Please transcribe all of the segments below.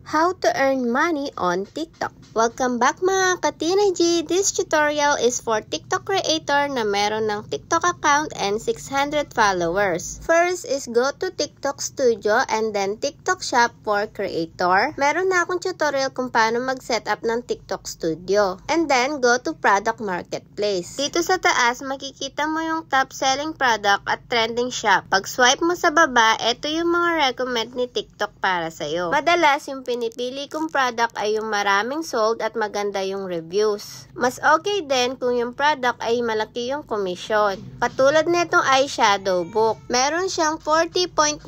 How to earn money on TikTok. Welcome back mga ka-Teenage. This tutorial is for TikTok creator na meron ng TikTok account and 600 followers. First is go to TikTok Studio and then TikTok Shop for creator. Meron na akong tutorial kung paano mag-setup ng TikTok Studio. And then go to Product Marketplace. Dito sa taas, makikita mo yung top selling product at trending shop. Pag swipe mo sa baba, ito yung mga recommend ni TikTok para sa'yo. Madalas yung pinipili kong product ay yung maraming sold at maganda yung reviews. Mas okay din kung yung product ay malaki yung commission. Katulad nitong eyeshadow book. Meron siyang 40.90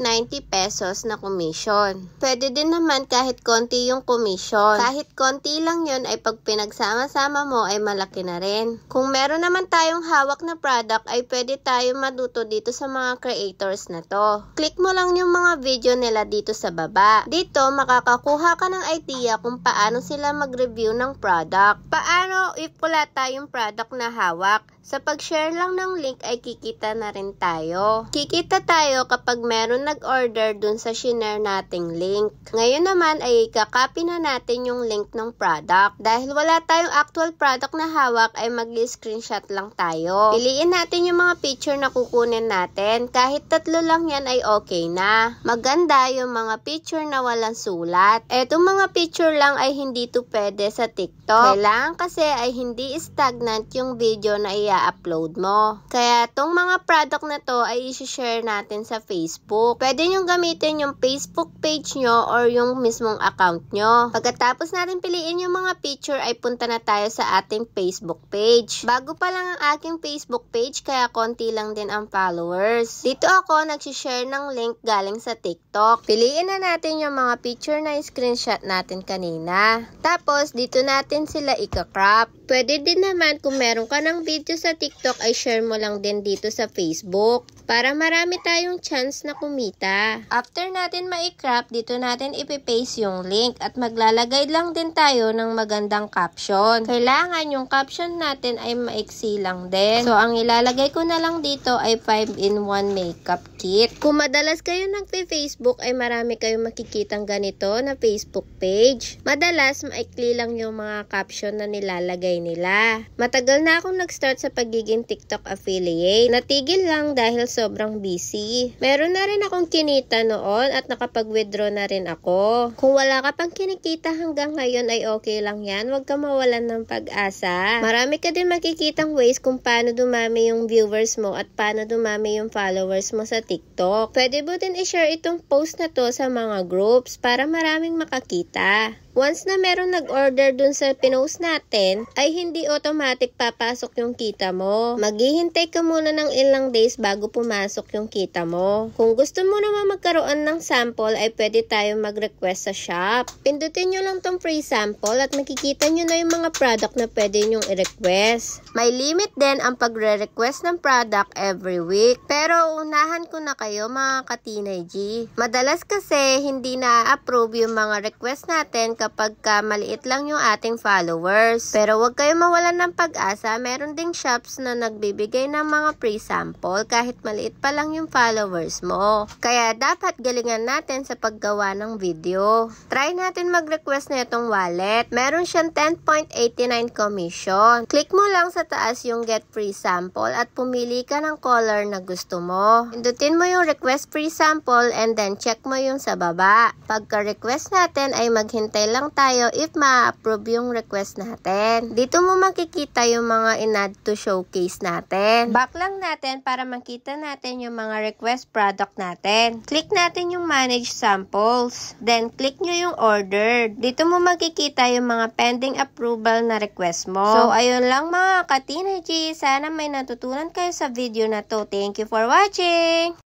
pesos na commission. Pwede din naman kahit konti yung commission. Kahit konti lang yun ay pag pinagsama-sama mo ay malaki na rin. Kung meron naman tayong hawak na product ay pwede tayo matuto dito sa mga creators na to. Click mo lang yung mga video nila dito sa baba. Dito makakakuha ka ng idea kung paano sila mag-review ng product. Paano if wala tayong product na hawak? Sa pag-share lang ng link ay kikita na rin tayo. Kikita tayo kapag meron nag-order dun sa shinare nating link. Ngayon naman ay kakopy na natin yung link ng product. Dahil wala tayong actual product na hawak ay mag-screenshot lang tayo. Piliin natin yung mga picture na kukunin natin. Kahit 3 lang yan ay okay na. Maganda yung mga picture na walang sulat. Etong mga picture lang ay hindi to pwede sa TikTok. Kailangan kasi ay hindi stagnant yung video na upload mo. Kaya tong mga product na to ay i-share natin sa Facebook. Pwede nyo gamitin yung Facebook page nyo or yung mismong account nyo. Pagkatapos natin piliin yung mga picture ay punta na tayo sa ating Facebook page. Bago pa lang ang aking Facebook page kaya konti lang din ang followers. Dito ako nag-share ng link galing sa TikTok. Piliin na natin yung mga picture na screenshot natin kanina. Tapos dito natin sila ika-crop. Pwede din naman kung meron ka ng video sa TikTok ay share mo lang din dito sa Facebook para marami tayong chance na kumita. After natin ma-crop, dito natin ipipaste yung link at maglalagay lang din tayo ng magandang caption. Kailangan yung caption natin ay maiksi lang din. So, ang ilalagay ko na lang dito ay 5-in-1 makeup kit. Kung madalas kayo nagpe-Facebook ay marami kayong makikitang ganito na Facebook page. Madalas, maikli lang yung mga caption na nilalagay nila. Matagal na akong nag-start sa pagiging TikTok affiliate. Natigil lang dahil sobrang busy. Meron na rin akong kinita noon at nakapag-withdraw na rin ako. Kung wala ka pang kinikita hanggang ngayon ay okay lang yan. Huwag ka mawalan ng pag-asa. Marami ka din makikitang ways kung paano dumami yung viewers mo at paano dumami yung followers mo sa TikTok. Pwede mo din i-share itong post na to sa mga groups para maraming makakita. Once na meron nag-order dun sa pinost natin, ay hindi automatic papasok yung kita mo. Maghihintay ka muna ng ilang days bago pumasok yung kita mo. Kung gusto mo naman magkaroon ng sample, ay pwede tayo mag-request sa shop. Pindutin nyo lang tong free sample at makikita nyo na yung mga product na pwede nyong i-request. May limit din ang pagre-request ng product every week. Pero unahan ko na kayo mga ka-teenage. Madalas kasi hindi na-approve yung mga request natin kapag maliit lang yung ating followers. Pero huwag kayo mawalan ng pag-asa, meron ding shops na nagbibigay ng mga free sample kahit maliit pa lang yung followers mo. Kaya dapat galingan natin sa paggawa ng video. Try natin mag-request na itong wallet. Meron siyang 10.89 commission. Click mo lang sa taas yung get free sample at pumili ka ng color na gusto mo. Pindutin mo yung request free sample and then check mo yung sa baba. Pagka-request natin ay maghintay lang tayo if ma-approve yung request natin. Dito mo makikita yung mga in-add to showcase natin. Back lang natin para makita natin yung mga request product natin. Click natin yung manage samples. Then, click nyo yung order. Dito mo makikita yung mga pending approval na request mo. So, ayun lang mga ka-teenage. Sana may natutunan kayo sa video na to. Thank you for watching!